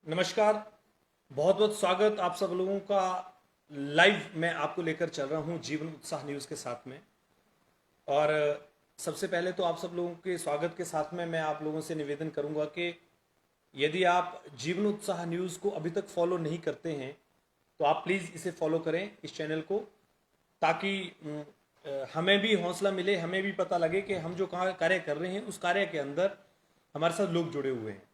नमस्कार। बहुत बहुत स्वागत आप सब लोगों का। लाइव मैं आपको लेकर चल रहा हूं जीवन उत्साह न्यूज़ के साथ में। और सबसे पहले तो आप सब लोगों के स्वागत के साथ में मैं आप लोगों से निवेदन करूंगा कि यदि आप जीवन उत्साह न्यूज़ को अभी तक फॉलो नहीं करते हैं तो आप प्लीज़ इसे फॉलो करें, इस चैनल को, ताकि हमें भी हौसला मिले, हमें भी पता लगे कि हम जो कार्य कर रहे हैं उस कार्य के अंदर हमारे साथ लोग जुड़े हुए हैं।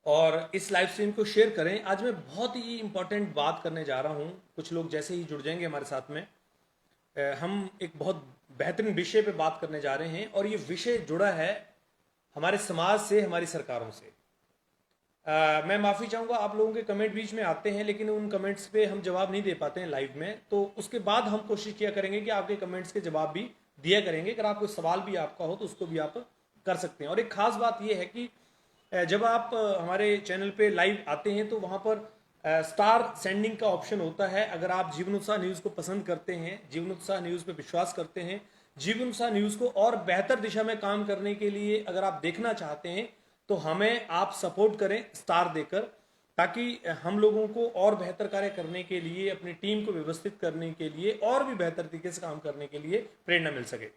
और इस लाइव स्ट्रीम को शेयर करें। आज मैं बहुत ही इंपॉर्टेंट बात करने जा रहा हूं। कुछ लोग जैसे ही जुड़ जाएंगे हमारे साथ में, हम एक बहुत बेहतरीन विषय पे बात करने जा रहे हैं और ये विषय जुड़ा है हमारे समाज से, हमारी सरकारों से। मैं माफ़ी चाहूँगा, आप लोगों के कमेंट बीच में आते हैं लेकिन उन कमेंट्स पे हम जवाब नहीं दे पाते हैं लाइव में, तो उसके बाद हम कोशिश किया करेंगे कि आपके कमेंट्स के जवाब भी दिया करेंगे। अगर आप कोई सवाल भी आपका हो तो उसको भी आप कर सकते हैं। और एक खास बात यह है कि जब आप हमारे चैनल पे लाइव आते हैं तो वहाँ पर स्टार सेंडिंग का ऑप्शन होता है। अगर आप जीवन उत्साह न्यूज़ को पसंद करते हैं, जीवन उत्साह न्यूज़ पे विश्वास करते हैं, जीवन उत्साह न्यूज़ को और बेहतर दिशा में काम करने के लिए अगर आप देखना चाहते हैं तो हमें आप सपोर्ट करें स्टार देकर, ताकि हम लोगों को और बेहतर कार्य करने के लिए, अपनी टीम को व्यवस्थित करने के लिए और भी बेहतर तरीके से काम करने के लिए प्रेरणा मिल सके।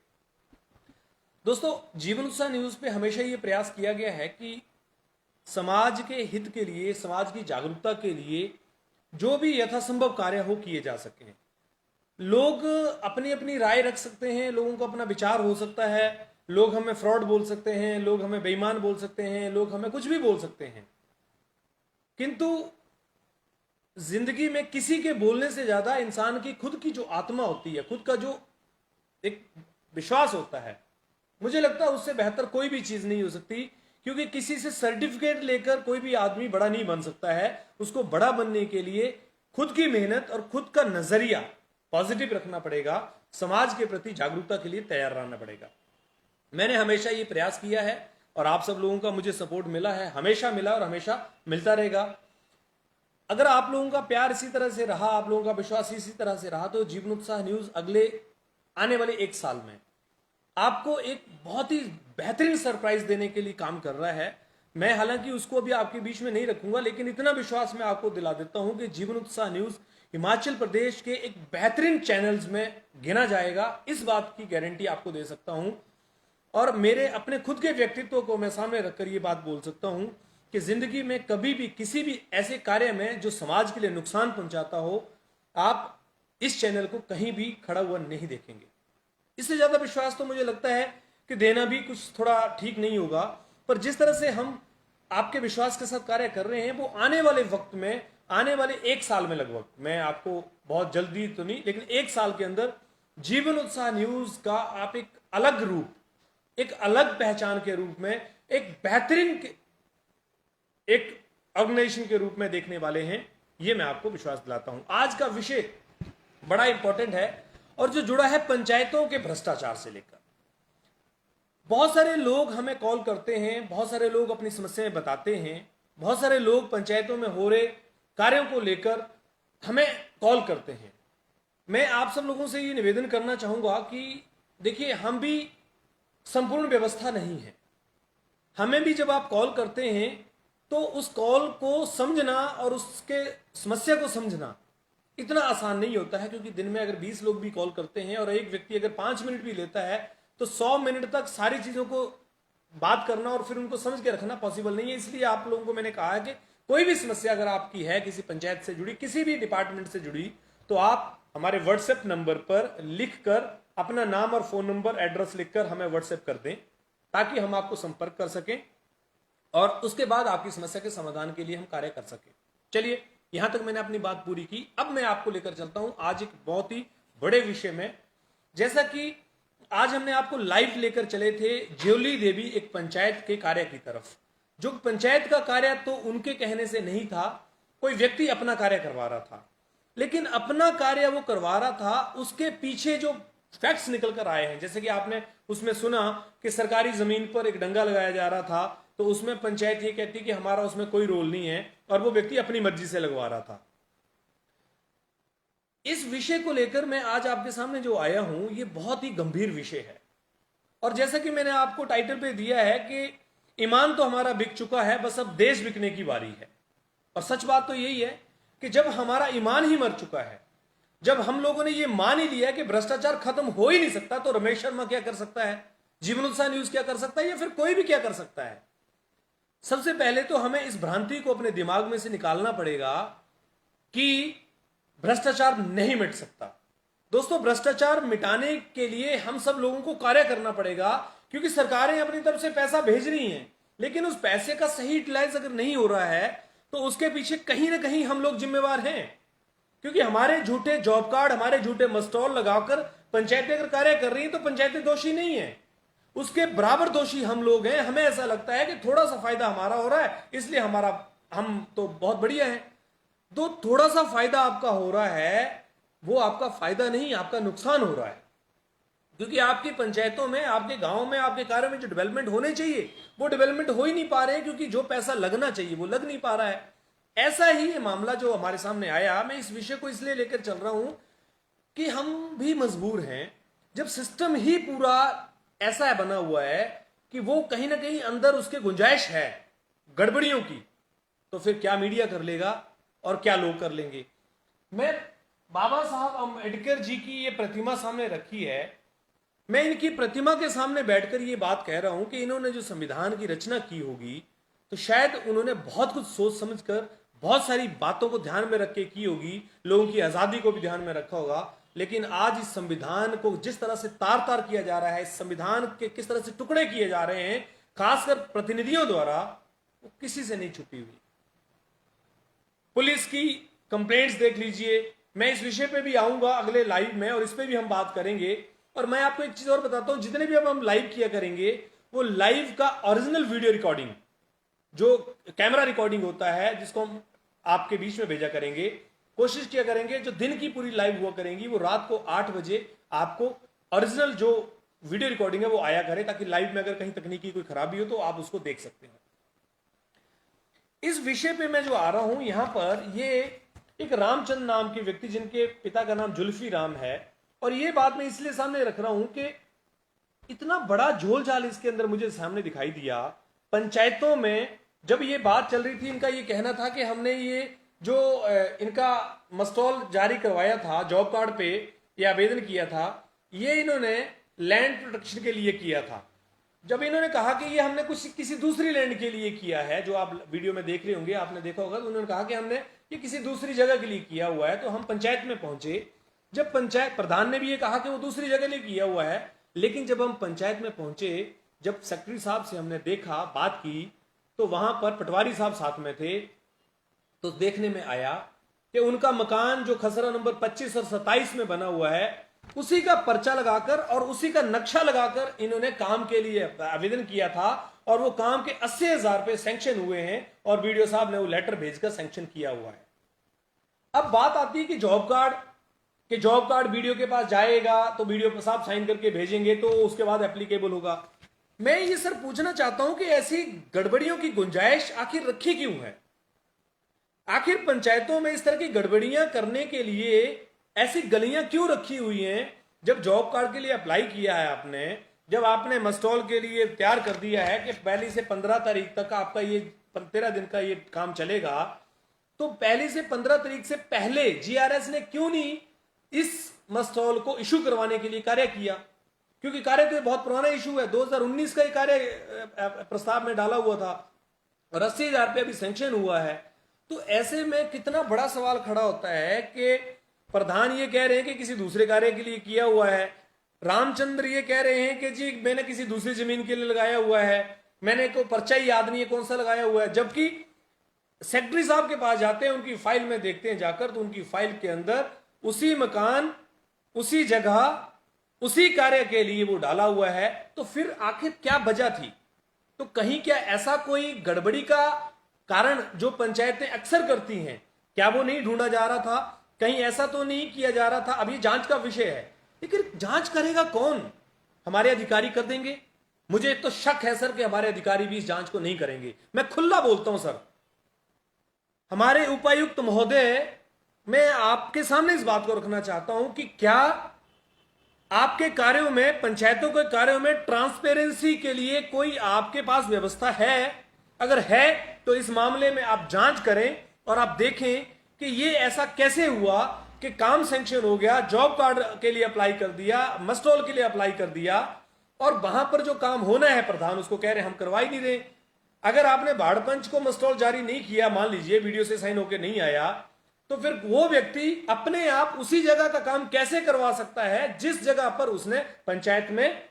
दोस्तों, जीवन उत्साह न्यूज़ पे हमेशा ये प्रयास किया गया है कि समाज के हित के लिए, समाज की जागरूकता के लिए जो भी यथासंभव कार्य हो किए जा सके। लोग अपनी अपनी राय रख सकते हैं, लोगों का अपना विचार हो सकता है, लोग हमें फ्रॉड बोल सकते हैं, लोग हमें बेईमान बोल सकते हैं, लोग हमें कुछ भी बोल सकते हैं, किंतु जिंदगी में किसी के बोलने से ज्यादा इंसान की खुद की जो आत्मा होती है, खुद का जो एक विश्वास होता है, मुझे लगता है उससे बेहतर कोई भी चीज नहीं हो सकती। क्योंकि किसी से सर्टिफिकेट लेकर कोई भी आदमी बड़ा नहीं बन सकता है। उसको बड़ा बनने के लिए खुद की मेहनत और खुद का नजरिया पॉजिटिव रखना पड़ेगा, समाज के प्रति जागरूकता के लिए तैयार रहना पड़ेगा। मैंने हमेशा ये प्रयास किया है और आप सब लोगों का मुझे सपोर्ट मिला है, हमेशा मिला और हमेशा मिलता रहेगा। अगर आप लोगों का प्यार इसी तरह से रहा, आप लोगों का विश्वास इसी तरह से रहा, तो जीवन उत्साह न्यूज अगले आने वाले एक साल में आपको एक बहुत ही बेहतरीन सरप्राइज देने के लिए काम कर रहा है। मैं हालांकि उसको अभी आपके बीच में नहीं रखूंगा, लेकिन इतना विश्वास मैं आपको दिला देता हूं कि जीवन उत्साह न्यूज हिमाचल प्रदेश के एक बेहतरीन चैनल्स में गिना जाएगा। इस बात की गारंटी आपको दे सकता हूं और मेरे अपने खुद के व्यक्तित्व को मैं सामने रखकर यह बात बोल सकता हूं कि जिंदगी में कभी भी किसी भी ऐसे कार्य में जो समाज के लिए नुकसान पहुंचाता हो, आप इस चैनल को कहीं भी खड़ा हुआ नहीं देखेंगे। इससे ज्यादा विश्वास तो मुझे लगता है कि देना भी कुछ थोड़ा ठीक नहीं होगा। पर जिस तरह से हम आपके विश्वास के साथ कार्य कर रहे हैं, वो आने वाले वक्त में, आने वाले एक साल में लगभग, मैं आपको बहुत जल्दी तो नहीं लेकिन एक साल के अंदर जीवन उत्साह न्यूज का आप एक अलग रूप, एक अलग पहचान के रूप में, एक बेहतरीन एक ऑर्गेनाइजेशन के रूप में देखने वाले हैं। ये मैं आपको विश्वास दिलाता हूं। आज का विषय बड़ा इंपॉर्टेंट है और जो जुड़ा है पंचायतों के भ्रष्टाचार से लेकर। बहुत सारे लोग हमें कॉल करते हैं, बहुत सारे लोग अपनी समस्याएं बताते हैं, बहुत सारे लोग पंचायतों में हो रहे कार्यों को लेकर हमें कॉल करते हैं। मैं आप सब लोगों से ये निवेदन करना चाहूंगा कि देखिए, हम भी संपूर्ण व्यवस्था नहीं है। हमें भी जब आप कॉल करते हैं तो उस कॉल को समझना और उसके समस्या को समझना इतना आसान नहीं होता है, क्योंकि दिन में अगर 20 लोग भी कॉल करते हैं और एक व्यक्ति अगर 5 मिनट भी लेता है तो 100 मिनट तक सारी चीजों को बात करना और फिर उनको समझ के रखना पॉसिबल नहीं है। इसलिए आप लोगों को मैंने कहा है कि कोई भी समस्या अगर आपकी है, किसी पंचायत से जुड़ी, किसी भी डिपार्टमेंट से जुड़ी, तो आप हमारे व्हाट्सएप नंबर पर लिखकर अपना नाम और फोन नंबर, एड्रेस लिखकर हमें व्हाट्सएप कर दें, ताकि हम आपको संपर्क कर सकें और उसके बाद आपकी समस्या के समाधान के लिए हम कार्य कर सकें। चलिए, यहां तक मैंने अपनी बात पूरी की। अब मैं आपको लेकर चलता हूं आज एक बहुत ही बड़े विषय में। जैसा कि आज हमने आपको लाइव लेकर चले थे ज्योली देवी एक पंचायत के कार्य की तरफ। जो पंचायत का कार्य तो उनके कहने से नहीं था, कोई व्यक्ति अपना कार्य करवा रहा था, लेकिन अपना कार्य वो करवा रहा था, उसके पीछे जो फैक्ट्स निकल कर आए हैं, जैसे कि आपने उसमें सुना कि सरकारी जमीन पर एक डंगा लगाया जा रहा था, तो उसमें पंचायत ये कहती कि हमारा उसमें कोई रोल नहीं है और वो व्यक्ति अपनी मर्जी से लगवा रहा था। इस विषय को लेकर मैं आज आपके सामने जो आया हूं, ये बहुत ही गंभीर विषय है। और जैसा कि मैंने आपको टाइटल पे दिया है कि ईमान तो हमारा बिक चुका है, बस अब देश बिकने की बारी है। और सच बात तो यही है कि जब हमारा ईमान ही मर चुका है, जब हम लोगों ने ये मान ही लिया कि भ्रष्टाचार खत्म हो ही नहीं सकता, तो रमेश शर्मा क्या कर सकता है, जीवन उत्साह न्यूज क्या कर सकता है, या फिर कोई भी क्या कर सकता है? सबसे पहले तो हमें इस भ्रांति को अपने दिमाग में से निकालना पड़ेगा कि भ्रष्टाचार नहीं मिट सकता। दोस्तों, भ्रष्टाचार मिटाने के लिए हम सब लोगों को कार्य करना पड़ेगा, क्योंकि सरकारें अपनी तरफ से पैसा भेज रही हैं, लेकिन उस पैसे का सही यूटिलाइज अगर नहीं हो रहा है तो उसके पीछे कहीं ना कहीं हम लोग जिम्मेवार हैं। क्योंकि हमारे झूठे जॉब कार्ड, हमारे झूठे मस्टॉल लगाकर पंचायतें अगर कार्य कर रही हैं तो पंचायतें दोषी नहीं है, उसके बराबर दोषी हम लोग हैं। हमें ऐसा लगता है कि थोड़ा सा फायदा हमारा हो रहा है, इसलिए हम तो बहुत बढ़िया है। तो थोड़ा सा फायदा आपका हो रहा है, वो आपका फायदा नहीं, आपका नुकसान हो रहा है। क्योंकि आपकी पंचायतों में, आपके गांव में, आपके कार्यों में जो डेवलपमेंट होने चाहिए वो डेवलपमेंट हो ही नहीं पा रहे हैं, क्योंकि जो पैसा लगना चाहिए वो लग नहीं पा रहा है। ऐसा ही ये मामला जो हमारे सामने आया, मैं इस विषय को इसलिए लेकर चल रहा हूं कि हम भी मजबूर हैं। जब सिस्टम ही पूरा ऐसा बना हुआ है कि वो कहीं ना कहीं अंदर उसके गुंजाइश है गड़बड़ियों की, तो फिर क्या मीडिया कर लेगा और क्या लोग कर लेंगे। मैं बाबा साहब अम्बेडकर जी की ये प्रतिमा सामने रखी है, मैं इनकी प्रतिमा के सामने बैठकर ये बात कह रहा हूं कि इन्होंने जो संविधान की रचना की होगी तो शायद उन्होंने बहुत कुछ सोच समझकर, बहुत सारी बातों को ध्यान में रख के की होगी, लोगों की आजादी को भी ध्यान में रखा होगा। लेकिन आज इस संविधान को जिस तरह से तार तार किया जा रहा है, इस संविधान के किस तरह से टुकड़े किए जा रहे हैं, खासकर प्रतिनिधियों द्वारा, वो किसी से नहीं छुपी हुई। पुलिस की कंप्लेंट्स देख लीजिए, मैं इस विषय पे भी आऊंगा अगले लाइव में और इस पे भी हम बात करेंगे। और मैं आपको एक चीज और बताता हूं, जितने भी अब हम लाइव किया करेंगे वो लाइव का ओरिजिनल वीडियो रिकॉर्डिंग, जो कैमरा रिकॉर्डिंग होता है, जिसको हम आपके बीच में भेजा करेंगे, कोशिश किया करेंगे जो दिन की पूरी लाइव हुआ करेंगी वो रात को 8 बजे आपको ओरिजिनल जो वीडियो रिकॉर्डिंग है वो आया करे, ताकि लाइव में अगर कहीं तकनीकी कोई खराबी हो तो आप उसको देख सकते हैं। इस विषय पे मैं जो आ रहा हूं यहां पर, ये एक रामचंद्र नाम के व्यक्ति, जिनके पिता का नाम जुल्फी राम है, और ये बात मैं इसलिए सामने रख रहा हूं कि इतना बड़ा झोल झाल इसके अंदर मुझे सामने दिखाई दिया। पंचायतों में जब ये बात चल रही थी, इनका ये कहना था कि हमने ये जो इनका मस्टॉल जारी करवाया था, जॉब कार्ड पे ये आवेदन किया था, ये इन्होंने लैंड प्रोटेक्शन के लिए किया था। जब इन्होंने कहा कि ये हमने कुछ किसी दूसरी लैंड के लिए किया है, जो आप वीडियो में देख रहे होंगे, आपने देखा होगा, तो उन्होंने कहा कि हमने ये किसी दूसरी जगह के लिए किया हुआ है। तो हम पंचायत में पहुंचे, जब पंचायत प्रधान ने भी ये कहा कि वो दूसरी जगह लिए किया हुआ है, लेकिन जब हम पंचायत में पहुंचे, जब सेक्रेटरी साहब से हमने देखा, बात की, तो वहां पर पटवारी साहब साथ में थे। तो देखने में आया कि उनका मकान जो खसरा नंबर 25 और 27 में बना हुआ है, उसी का पर्चा लगाकर और उसी का नक्शा लगाकर इन्होंने काम के लिए आवेदन किया था, और वो काम के 80,000 रुपए सैंक्शन हुए हैं, और वीडियो साहब ने वो लेटर भेजकर सैंक्शन किया हुआ है। अब बात आती है कि जॉब कार्ड वीडियो के पास जाएगा तो वीडियो साहब साइन करके भेजेंगे तो उसके बाद एप्लीकेबल होगा। मैं ये सर पूछना चाहता हूं कि ऐसी गड़बड़ियों की गुंजाइश आखिर रखी क्यों है? आखिर पंचायतों में इस तरह की गड़बड़ियां करने के लिए ऐसी गलियां क्यों रखी हुई हैं? जब जॉब कार्ड के लिए अप्लाई किया है आपने, जब आपने मस्टॉल के लिए तैयार कर दिया है कि पहली से 15 तारीख तक आपका ये 13 दिन का ये काम चलेगा, तो पहली से 15 तारीख से पहले जीआरएस ने क्यों नहीं इस मस्टॉल को इशू करवाने के लिए कार्य किया? क्योंकि कार्य तो बहुत पुराना इशू है, 2019 का ये कार्य प्रस्ताव में डाला हुआ था और 80,000 रुपये अभी सैंक्शन हुआ है। तो ऐसे में कितना बड़ा सवाल खड़ा होता है कि प्रधान ये कह रहे हैं कि किसी दूसरे कार्य के लिए किया हुआ है, रामचंद्र ये कह रहे हैं कि जी मैंने किसी दूसरी जमीन के लिए लगाया हुआ है, मैंने को पर्चा ही याद नहीं है कौन सा लगाया हुआ है। जबकि सेक्रेटरी साहब के पास जाते हैं, उनकी फाइल में देखते हैं जाकर, तो उनकी फाइल के अंदर उसी मकान, उसी जगह, उसी कार्य के लिए वो डाला हुआ है। तो फिर आखिर क्या वजह थी? तो कहीं क्या ऐसा कोई गड़बड़ी का कारण जो पंचायतें अक्सर करती हैं, क्या वो नहीं ढूंढा जा रहा था? कहीं ऐसा तो नहीं किया जा रहा था? अभी जांच का विषय है, लेकिन जांच करेगा कौन? हमारे अधिकारी कर देंगे? मुझे तो शक है सर कि हमारे अधिकारी भी इस जांच को नहीं करेंगे। मैं खुला बोलता हूं सर, हमारे उपायुक्त महोदय, मैं आपके सामने इस बात को रखना चाहता हूं कि क्या आपके कार्यों में, पंचायतों के कार्यों में ट्रांसपेरेंसी के लिए कोई आपके पास व्यवस्था है? अगर है तो इस मामले में आप जांच करें और आप देखें कि ये ऐसा कैसे हुआ कि काम सैंक्शन हो गया, जॉब कार्ड के लिए अप्लाई कर दिया, मस्टॉल के लिए अप्लाई कर दिया, और वहां पर जो काम होना है प्रधान उसको कह रहे हम करवा ही नहीं रहे। अगर आपने बाढ़ पंच को मस्टॉल जारी नहीं किया, मान लीजिए वीडियो से साइन होकर नहीं आया, तो फिर वो व्यक्ति अपने आप उसी जगह का काम कैसे करवा सकता है जिस जगह पर उसने पंचायत में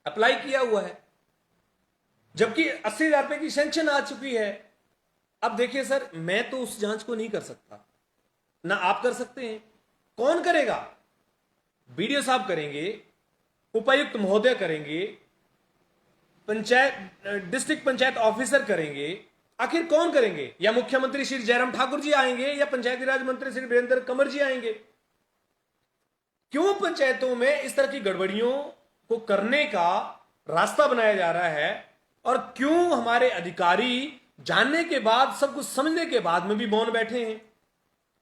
अप्लाई किया हुआ है, जबकि 80,000 रुपए की सेंक्शन आ चुकी है। अब देखिए सर, मैं तो उस जांच को नहीं कर सकता, ना आप कर सकते हैं। कौन करेगा? बीडीओ साहब करेंगे, उपायुक्त महोदय करेंगे, पंचायत डिस्ट्रिक्ट पंचायत ऑफिसर करेंगे, आखिर कौन करेंगे? या मुख्यमंत्री श्री जयराम ठाकुर जी आएंगे, या पंचायती राज मंत्री श्री वीरेंद्र कंवर जी आएंगे? क्यों पंचायतों में इस तरह की गड़बड़ियों को करने का रास्ता बनाया जा रहा है, और क्यों हमारे अधिकारी जानने के बाद, सब कुछ समझने के बाद में भी मौन बैठे हैं?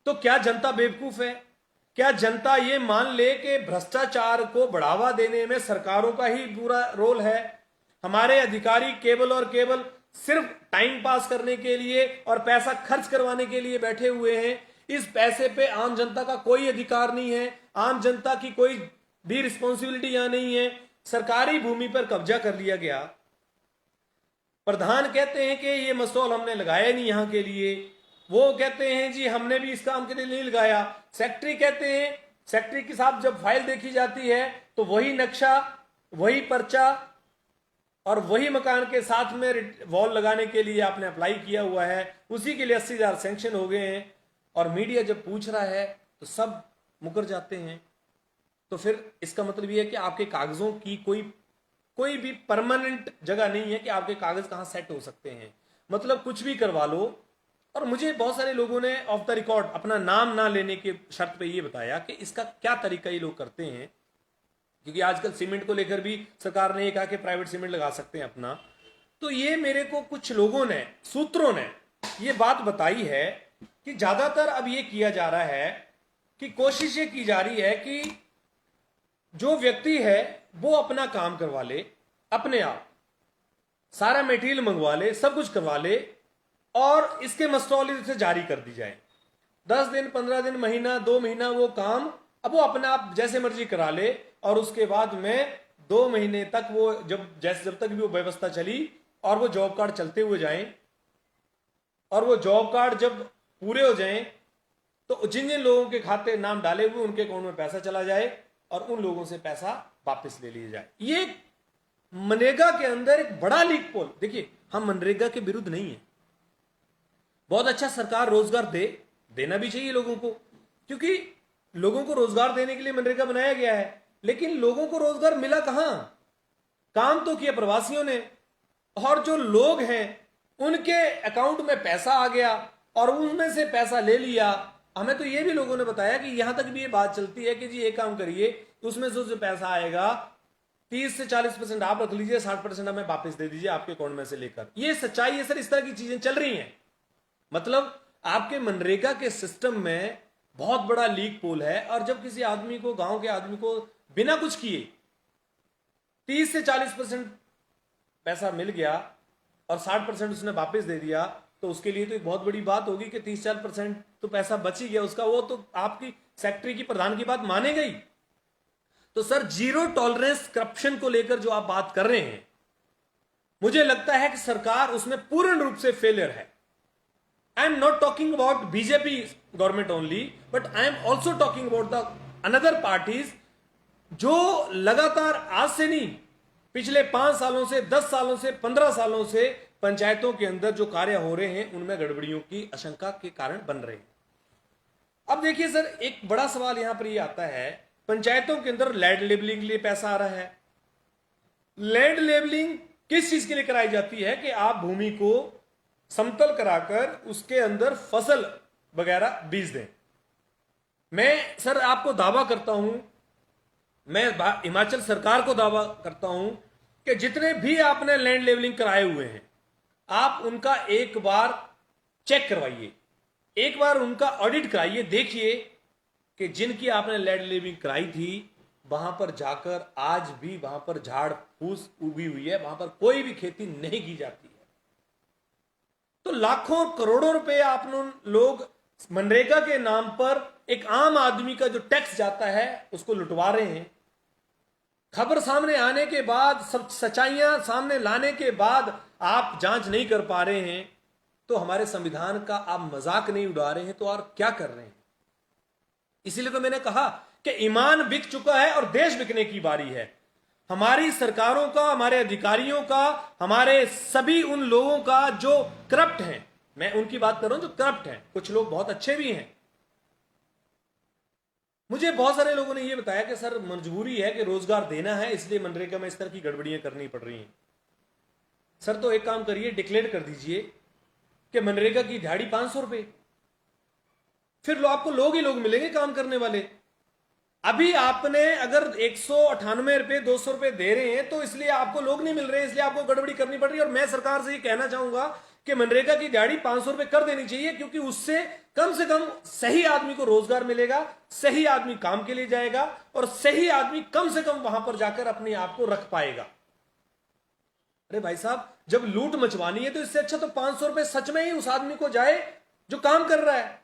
तो क्या जनता बेवकूफ है? क्या जनता ये मान ले कि भ्रष्टाचार को बढ़ावा देने में सरकारों का ही पूरा रोल है? हमारे अधिकारी केवल और केवल सिर्फ टाइम पास करने के लिए और पैसा खर्च करवाने के लिए बैठे हुए हैं। इस पैसे पे आम जनता का कोई अधिकार नहीं है, आम जनता की कोई भी रिस्पॉन्सिबिलिटी यहां नहीं है। सरकारी भूमि पर कब्जा कर लिया गया। प्रधान कहते हैं कि ये मसौल हमने लगाया नहीं यहां के लिए, वो कहते हैं जी हमने भी इस काम के लिए नहीं लगाया। सेक्रेटरी कहते हैं, सेक्रेटरी के साथ जब फाइल देखी जाती है तो वही नक्शा, वही पर्चा और वही मकान के साथ में वॉल लगाने के लिए आपने अप्लाई किया हुआ है, उसी के लिए 80,000 सैंक्शन हो गए हैं। और मीडिया जब पूछ रहा है तो सब मुकर जाते हैं। तो फिर इसका मतलब यह है कि आपके कागजों की कोई भी परमानेंट जगह नहीं है कि आपके कागज कहां सेट हो सकते हैं, मतलब कुछ भी करवा लो। और मुझे बहुत सारे लोगों ने ऑफ द रिकॉर्ड अपना नाम ना लेने के शर्त पे ये बताया कि इसका क्या तरीका ये लोग करते हैं, क्योंकि आजकल सीमेंट को लेकर भी सरकार ने ये कहा कि प्राइवेट सीमेंट लगा सकते हैं अपना। तो ये मेरे को कुछ लोगों ने, सूत्रों ने ये बात बताई है कि ज्यादातर अब ये किया जा रहा है कि कोशिश ये की जा रही है कि जो व्यक्ति है वो अपना काम करवा ले, अपने आप सारा मटेरियल मंगवा ले, सब कुछ करवा ले, और इसके मस्टॉल से जारी कर दी जाए। 10 दिन, 15 दिन, महीना, 2 महीना वो काम अब वो अपने आप जैसे मर्जी करा ले, और उसके बाद में 2 महीने तक वो जब तक भी वो व्यवस्था चली और वो जॉब कार्ड चलते हुए जाएं, और वो जॉब कार्ड जब पूरे हो जाएं तो जिन जिन लोगों के खाते नाम डाले हुए उनके अकाउंट में पैसा चला जाए और उन लोगों से पैसा वापस ले लिया जाए। ये मनरेगा के अंदर एक बड़ा लीक पोल। देखिए, हम मनरेगा के विरुद्ध नहीं है, बहुत अच्छा सरकार रोजगार देना भी चाहिए लोगों को, क्योंकि लोगों को रोजगार देने के लिए मनरेगा बनाया गया है। लेकिन लोगों को रोजगार मिला कहां? काम तो किया प्रवासियों ने, और जो लोग हैं उनके अकाउंट में पैसा आ गया और उनमें से पैसा ले लिया। हमें तो ये भी लोगों ने बताया कि यहां तक भी ये बात चलती है कि जी एक काम करिए, उसमें से जो पैसा आएगा 30 से 40% आप रख लीजिए, 60% हमें वापस दे दीजिए आपके अकाउंट में से लेकर। ये सच्चाई है सर, इस तरह की चीजें चल रही हैं। मतलब आपके मनरेगा के सिस्टम में बहुत बड़ा लीक पोल है, और जब किसी आदमी को, गांव के आदमी को बिना कुछ किए 30 से 40% पैसा मिल गया और 60% उसने वापस दे दिया, तो उसके लिए तो एक बहुत बड़ी बात होगी कि 30-40% तो पैसा बच ही गया उसका, वो तो आपकी सेक्रेटरी की, प्रधान की बात माने गई। तो सर, जीरो टॉलरेंस करप्शन को लेकर जो आप बात कर रहे हैं, मुझे लगता है कि सरकार उसमें पूर्ण रूप से फेलियर है। I am not talking about BJP government only, but I am also talking about the another parties, जो लगातार आज से नहीं, पिछले 5 सालों से, 10 सालों से, 15 सालों से पंचायतों के अंदर जो कार्य हो रहे हैं उनमें गड़बड़ियों की आशंका के कारण बन रहे हैं। अब देखिए सर, एक बड़ा सवाल यहां पर यह आता है, पंचायतों के अंदर लैंड लेबलिंग के लिए पैसा आ रहा है। लैंड लेबलिंग किस चीज के लिए कराई जाती है? कि आप भूमि को समतल कराकर उसके अंदर फसल वगैरह बीज दें। मैं सर आपको दावा करता हूं, मैं हिमाचल सरकार को दावा करता हूं कि जितने भी आपने लैंड लेवलिंग कराए हुए हैं, आप उनका एक बार चेक करवाइए, एक बार उनका ऑडिट कराइए, देखिए कि जिनकी आपने लैंड लेवलिंग कराई थी वहां पर जाकर आज भी वहां पर झाड़ फूस उगी हुई है, वहां पर कोई भी खेती नहीं की जाती है। तो लाखों करोड़ों रुपए आप लोग मनरेगा के नाम पर एक आम आदमी का जो टैक्स जाता है उसको लुटवा रहे हैं। खबर सामने आने के बाद, सब सच्चाइयां सामने लाने के बाद आप जांच नहीं कर पा रहे हैं, तो हमारे संविधान का आप मजाक नहीं उड़ा रहे हैं, तो और क्या कर रहे हैं? इसीलिए तो मैंने कहा कि ईमान बिक चुका है और देश बिकने की बारी है। हमारी सरकारों का, हमारे अधिकारियों का, हमारे सभी उन लोगों का जो करप्ट हैं, मैं उनकी बात कर रहा हूं जो करप्ट हैं, कुछ लोग बहुत अच्छे भी हैं। मुझे बहुत सारे लोगों ने यह बताया कि सर मजबूरी है कि रोजगार देना है, इसलिए मनरेगा में इस तरह की गड़बड़ियां करनी पड़ रही हैं। सर तो एक काम करिए, डिक्लेयर कर दीजिए कि मनरेगा की दिहाड़ी 500 रुपए, फिर आपको लोग ही लोग मिलेंगे काम करने वाले। अभी आपने अगर 198 रुपए 200 रुपए दे रहे हैं तो इसलिए आपको लोग नहीं मिल रहे हैं, इसलिए आपको गड़बड़ी करनी पड़ रही है। और मैं सरकार से ये कहना चाहूंगा कि मनरेगा की दिहाड़ी 500 रुपए कर देनी चाहिए, क्योंकि उससे कम से कम सही आदमी को रोजगार मिलेगा, सही आदमी काम के लिए जाएगा और सही आदमी कम से कम वहां पर जाकर अपने आप को रख पाएगा। अरे भाई साहब, जब लूट मचवानी है तो इससे अच्छा तो 500 रुपए सच में ही उस आदमी को जाए जो काम कर रहा है।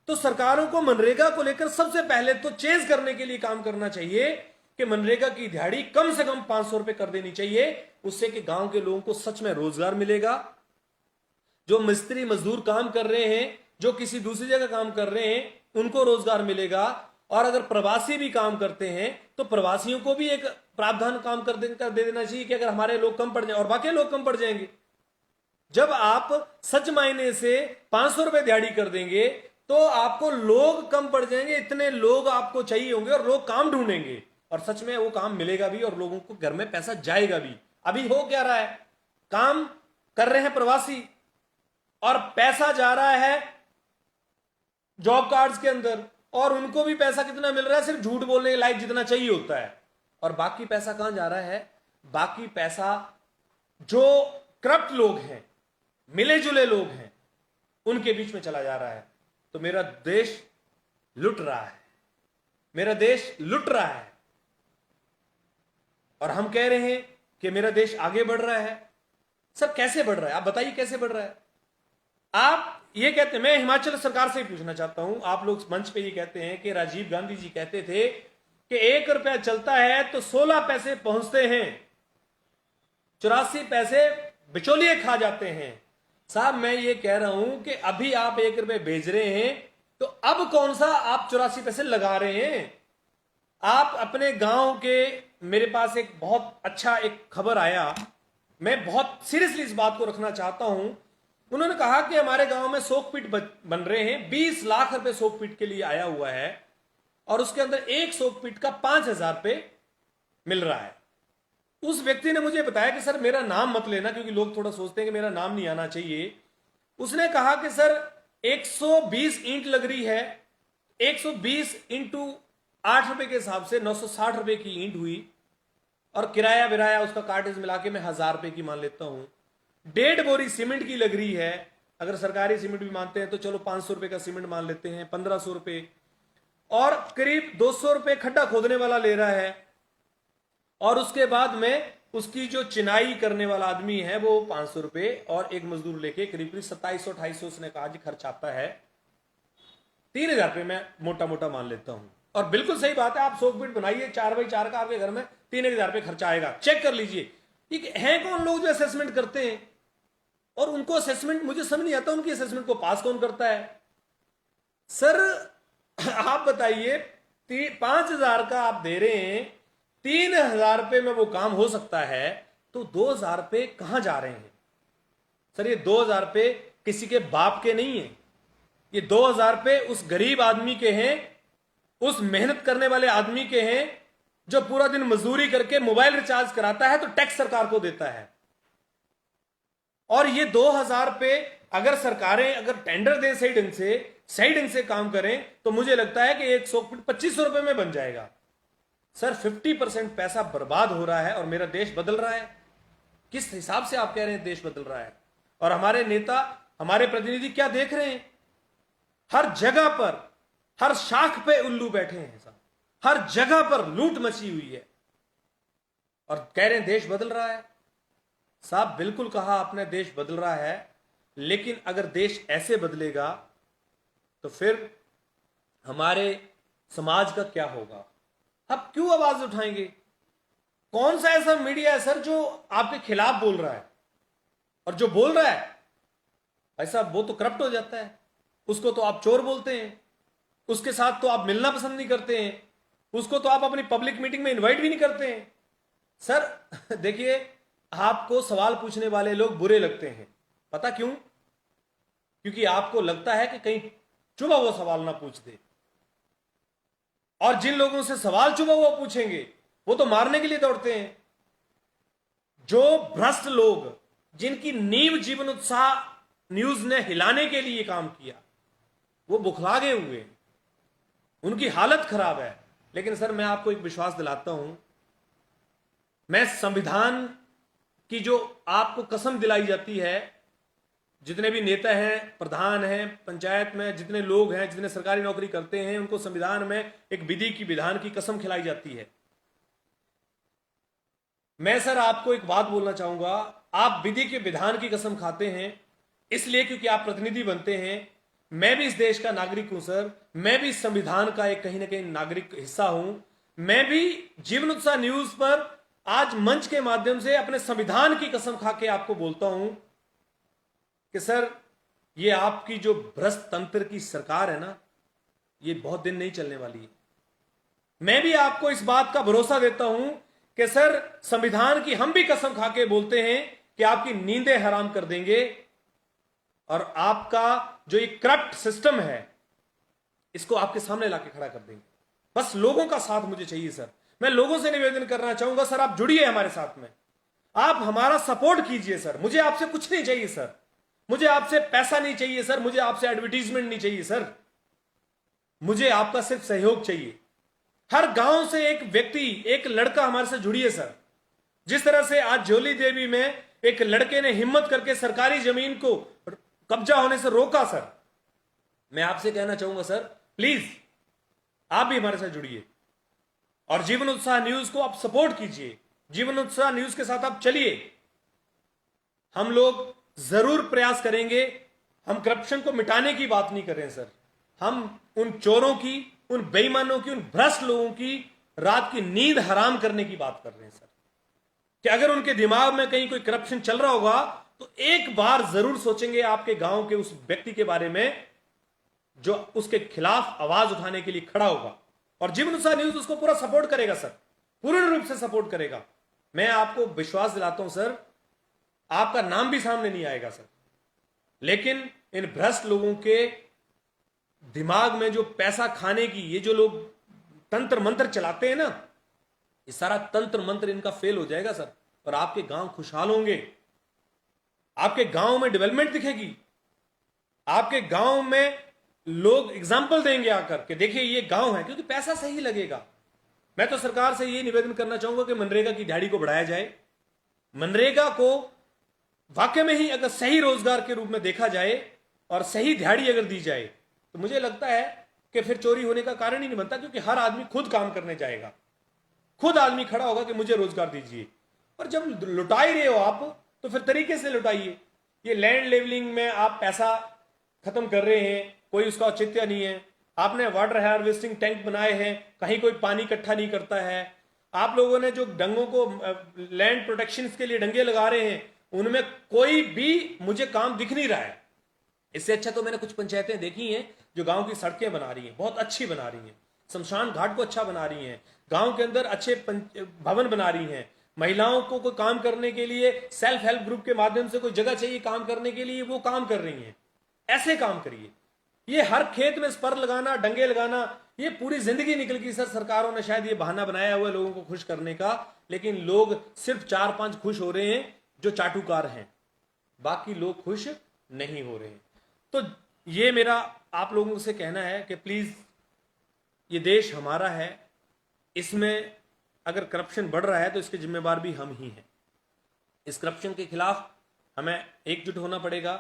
तो सरकारों को मनरेगा को लेकर सबसे पहले तो चेंज करने के लिए काम करना चाहिए कि मनरेगा की दिहाड़ी कम से कम 500 रुपए कर देनी चाहिए। उससे कि गांव के लोगों को सच में रोजगार मिलेगा। जो मिस्त्री मजदूर काम कर रहे हैं, जो किसी दूसरी जगह काम कर रहे हैं, उनको रोजगार मिलेगा। और अगर प्रवासी भी काम करते हैं तो प्रवासियों को भी एक प्रावधान काम कर दे देना चाहिए कि अगर हमारे लोग कम पड़ जाए, और बाकी लोग कम पड़ जाएंगे। जब आप सच मायने से 500 रुपए दिहाड़ी कर देंगे तो आपको लोग कम पड़ जाएंगे, इतने लोग आपको चाहिए होंगे और लोग काम ढूंढेंगे और सच में वो काम मिलेगा भी और लोगों को घर में पैसा जाएगा भी। अभी हो क्या रहा है, काम कर रहे हैं प्रवासी और पैसा जा रहा है जॉब कार्ड्स के अंदर, और उनको भी पैसा कितना मिल रहा है, सिर्फ झूठ बोलने के लायक जितना चाहिए होता है। और बाकी पैसा कहां जा रहा है? बाकी पैसा जो करप्ट लोग हैं, मिले जुले लोग हैं, उनके बीच में चला जा रहा है। तो मेरा देश लुट रहा है, मेरा देश लुट रहा है। और हम कह रहे हैं कि मेरा देश आगे बढ़ रहा है। सर कैसे बढ़ रहा है, आप बताइए कैसे बढ़ रहा है? आप ये कहते हैं, मैं हिमाचल सरकार से ही पूछना चाहता हूं, आप लोग मंच पे ये कहते हैं कि राजीव गांधी जी कहते थे कि 1 रुपया चलता है तो 16 पैसे पहुंचते हैं, 84 पैसे बिचौलिए खा जाते हैं। साहब मैं ये कह रहा हूं कि अभी आप 1 रुपए भेज रहे हैं तो अब कौन सा आप 84 पैसे लगा रहे हैं? आप अपने गांव के, मेरे पास एक बहुत अच्छा एक खबर आया, मैं बहुत सीरियसली इस बात को रखना चाहता हूं। उन्होंने कहा कि हमारे गांव में सोक पिट बन रहे हैं, 20 लाख रुपए सोक पिट के लिए आया हुआ है और उसके अंदर एक सोक पिट का 5,000 रुपए मिल रहा है। उस व्यक्ति ने मुझे बताया कि सर मेरा नाम मत लेना, क्योंकि लोग थोड़ा सोचते हैं कि मेरा नाम नहीं आना चाहिए। उसने कहा कि सर 120 ईंट लग रही है, 120 इंटू 8 रुपए के हिसाब से 960 रुपए की ईंट हुई, और किराया बिराया उसका कार्टेज मिला के मैं 1,000 रुपए की मान लेता हूं। 1.5 बोरी सीमेंट की लग रही है, अगर सरकारी सीमेंट भी मानते हैं तो चलो 500 रुपए का सीमेंट मान लेते हैं, 1500 रुपए, और करीब 200 रुपए खड्डा खोदने वाला ले रहा है। और उसके बाद में उसकी जो चिनाई करने वाला आदमी है वो 500 रुपए, और एक मजदूर लेके करीब 2700-2800 उसने कहा जी खर्च आता है। 3,000 रुपए मैं मोटा मोटा मान लेता हूं। और बिल्कुल सही बात है, आप 100 फीट बनाइए 4x4 का, आपके घर में 3,000 रुपए खर्चा आएगा। चेक कर लीजिए। ठीक है, कौन लोग जो असेसमेंट करते हैं और उनको असेसमेंट, मुझे समझ नहीं आता उनकी असेसमेंट को पास कौन करता है? सर आप बताइए, 5,000 का आप दे रहे हैं, 3,000 रुपए में वो काम हो सकता है, तो 2,000 रुपए कहां जा रहे हैं? सर ये 2,000 रुपए किसी के बाप के नहीं है, ये 2,000 रुपए उस गरीब आदमी के हैं, उस मेहनत करने वाले आदमी के हैं जो पूरा दिन मजदूरी करके मोबाइल रिचार्ज कराता है तो टैक्स सरकार को देता है। और ये 2,000 रुपए अगर सरकारें अगर टेंडर दें सही ढंग से काम करें तो मुझे लगता है कि 100 फीट 2500 रुपए में बन जाएगा। सर 50% पैसा बर्बाद हो रहा है और मेरा देश बदल रहा है। किस हिसाब से आप कह रहे हैं देश बदल रहा है? और हमारे नेता, हमारे प्रतिनिधि क्या देख रहे हैं? हर जगह पर, हर शाख पे उल्लू बैठे हैं साहब, हर जगह पर लूट मची हुई है और कह रहे हैं देश बदल रहा है। साहब बिल्कुल कहा आपने, देश बदल रहा है, लेकिन अगर देश ऐसे बदलेगा तो फिर हमारे समाज का क्या होगा? आप क्यों आवाज उठाएंगे? कौन सा ऐसा मीडिया है सर जो आपके खिलाफ बोल रहा है? और जो बोल रहा है ऐसा, वो तो करप्ट हो जाता है, उसको तो आप चोर बोलते हैं, उसके साथ तो आप मिलना पसंद नहीं करते हैं, उसको तो आप अपनी पब्लिक मीटिंग में इनवाइट भी नहीं करते हैं। सर देखिए, आपको सवाल पूछने वाले लोग बुरे लगते हैं, पता क्यों? क्योंकि आपको लगता है कि कहीं चुभा हुआ सवाल ना पूछ दे, और जिन लोगों से सवाल चुभा हुआ पूछेंगे वो तो मारने के लिए दौड़ते हैं। जो भ्रष्ट लोग, जिनकी नींव जीवन उत्साह न्यूज ने हिलाने के लिए काम किया, वो बुखला गए हुए, उनकी हालत खराब है। लेकिन सर मैं आपको एक विश्वास दिलाता हूं, मैं संविधान की जो आपको कसम दिलाई जाती है, जितने भी नेता हैं, प्रधान हैं, पंचायत में जितने लोग हैं, जितने सरकारी नौकरी करते हैं, उनको संविधान में एक विधि की, विधान की कसम खिलाई जाती है। मैं सर आपको एक बात बोलना चाहूंगा, आप विधि के विधान की कसम खाते हैं इसलिए क्योंकि आप प्रतिनिधि बनते हैं। मैं भी इस देश का नागरिक हूं सर, मैं भी संविधान का एक कहीं ना कहीं नागरिक हिस्सा हूं। मैं भी जीवन उत्साह न्यूज पर आज मंच के माध्यम से अपने संविधान की कसम खा के आपको बोलता हूं कि सर ये आपकी जो भ्रष्ट तंत्र की सरकार है ना, ये बहुत दिन नहीं चलने वाली है। मैं भी आपको इस बात का भरोसा देता हूं कि सर संविधान की हम भी कसम खा के बोलते हैं कि आपकी नींदें हराम कर देंगे और आपका जो ये करप्ट सिस्टम है इसको आपके सामने लाके खड़ा कर देंगे। बस लोगों का साथ मुझे चाहिए सर। मैं लोगों से निवेदन करना चाहूंगा, सर आप जुड़िए हमारे साथ में, आप हमारा सपोर्ट कीजिए सर। मुझे आपसे कुछ नहीं चाहिए सर, मुझे आपसे पैसा नहीं चाहिए सर, मुझे आपसे एडवर्टीजमेंट नहीं चाहिए सर, मुझे आपका सिर्फ सहयोग चाहिए। हर गांव से एक व्यक्ति, एक लड़का हमारे से जुड़िए सर। जिस तरह से आज जोली देवी में एक लड़के ने हिम्मत करके सरकारी जमीन को कब्जा होने से रोका सर, मैं आपसे कहना चाहूंगा सर प्लीज आप भी हमारे साथ जुड़िए और जीवन उत्साह न्यूज को आप सपोर्ट कीजिए। जीवन उत्साह न्यूज के साथ आप चलिए। हम लोग जरूर प्रयास करेंगे। हम करप्शन को मिटाने की बात नहीं कर रहे हैं सर, हम उन चोरों की, उन बेईमानों की, उन भ्रष्ट लोगों की रात की नींद हराम करने की बात कर रहे हैं सर। कि अगर उनके दिमाग में कहीं कोई करप्शन चल रहा होगा तो एक बार जरूर सोचेंगे आपके गांव के उस व्यक्ति के बारे में जो उसके खिलाफ आवाज उठाने के लिए खड़ा होगा। और जीवन उत्साह न्यूज उसको पूरा सपोर्ट करेगा सर, पूर्ण रूप से सपोर्ट करेगा। मैं आपको विश्वास दिलाता हूं सर, आपका नाम भी सामने नहीं आएगा सर, लेकिन इन भ्रष्ट लोगों के दिमाग में जो पैसा खाने की ये जो लोग तंत्र मंत्र चलाते हैं ना, ये सारा तंत्र मंत्र इनका फेल हो जाएगा सर, और आपके गांव खुशहाल होंगे, आपके गांव में डेवलपमेंट दिखेगी, आपके गांव में लोग एग्जाम्पल देंगे आकर के देखिए ये गांव है, क्योंकि पैसा सही लगेगा। मैं तो सरकार से ये निवेदन करना चाहूंगा कि मनरेगा की दिहाड़ी को बढ़ाया जाए। मनरेगा को वाकई में ही अगर सही रोजगार के रूप में देखा जाए और सही दिहाड़ी अगर दी जाए तो मुझे लगता है कि फिर चोरी होने का कारण ही नहीं बनता, क्योंकि हर आदमी खुद काम करने जाएगा, खुद आदमी खड़ा होगा कि मुझे रोजगार दीजिए। और जब लुटा ही रहे हो आप तो फिर तरीके से लुटाइए। ये लैंड लेवलिंग में आप पैसा खत्म कर रहे हैं, कोई उसका औचित्य नहीं है। आपने वाटर हार्वेस्टिंग टैंक बनाए हैं, कहीं कोई पानी इकट्ठा नहीं करता है। आप लोगों ने जो डंगों को लैंड प्रोटेक्शन के लिए डंगे लगा रहे हैं, उनमें कोई भी मुझे काम दिख नहीं रहा है। इससे अच्छा तो मैंने कुछ पंचायतें देखी हैं जो गांव की सड़कें बना रही हैं, बहुत अच्छी बना रही हैं, शमशान घाट को अच्छा बना रही हैं, गांव के अंदर अच्छे भवन बना रही हैं। महिलाओं को कोई काम करने के लिए सेल्फ हेल्प ग्रुप के माध्यम से कोई जगह चाहिए काम करने के लिए, वो काम कर रही हैं। ऐसे काम करिए। ये हर खेत में स्पर लगाना, डंगे लगाना, ये पूरी जिंदगी निकल गई सर। सरकारों ने शायद ये बहाना बनाया हुआ है लोगों को खुश करने का, लेकिन लोग सिर्फ 4-5 खुश हो रहे हैं जो चाटुकार हैं, बाकी लोग खुश नहीं हो रहे हैं। तो ये मेरा आप लोगों से कहना है कि प्लीज ये देश हमारा है, इसमें अगर करप्शन बढ़ रहा है तो इसके जिम्मेवार भी हम ही हैं। इस करप्शन के खिलाफ हमें एकजुट होना पड़ेगा,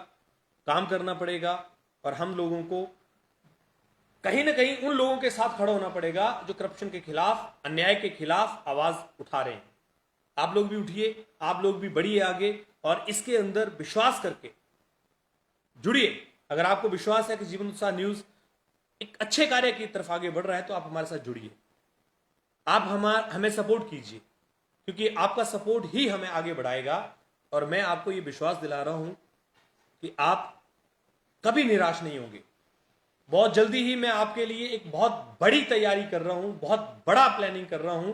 काम करना पड़ेगा, और हम लोगों को कहीं ना कहीं उन लोगों के साथ खड़ा होना पड़ेगा जो करप्शन के खिलाफ, अन्याय के खिलाफ आवाज उठा रहे हैं। आप लोग भी उठिए, आप लोग भी बढ़िए आगे और इसके अंदर विश्वास करके जुड़िए। अगर आपको विश्वास है कि जीवन उत्साह न्यूज एक अच्छे कार्य की तरफ आगे बढ़ रहा है तो आप हमारे साथ जुड़िए, आप हमें सपोर्ट कीजिए, क्योंकि आपका सपोर्ट ही हमें आगे बढ़ाएगा। और मैं आपको यह विश्वास दिला रहा हूं कि आप कभी निराश नहीं होंगे। बहुत जल्दी ही मैं आपके लिए एक बहुत बड़ी तैयारी कर रहा हूं, बहुत बड़ा प्लानिंग कर रहा हूं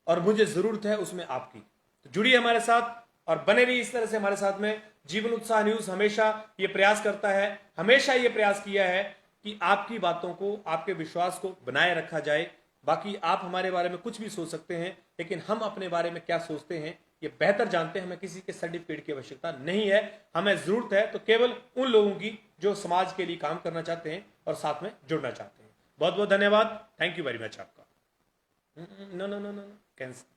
और मुझे जरूरत है उसमें आपकी। तो जुड़िए हमारे साथ और बने रहिए इस तरह से हमारे साथ में। जीवन उत्साह न्यूज हमेशा ये प्रयास करता है, हमेशा ये प्रयास किया है कि आपकी बातों को, आपके विश्वास को बनाए रखा जाए। बाकी आप हमारे बारे में कुछ भी सोच सकते हैं, लेकिन हम अपने बारे में क्या सोचते हैं ये बेहतर जानते हैं। हमें किसी के सर्टिफिकेट की आवश्यकता नहीं है, हमें जरूरत है तो केवल उन लोगों की जो समाज के लिए काम करना चाहते हैं और साथ में जुड़ना चाहते हैं। बहुत बहुत धन्यवाद, थैंक यू वेरी मच आपका। No no no no cancel.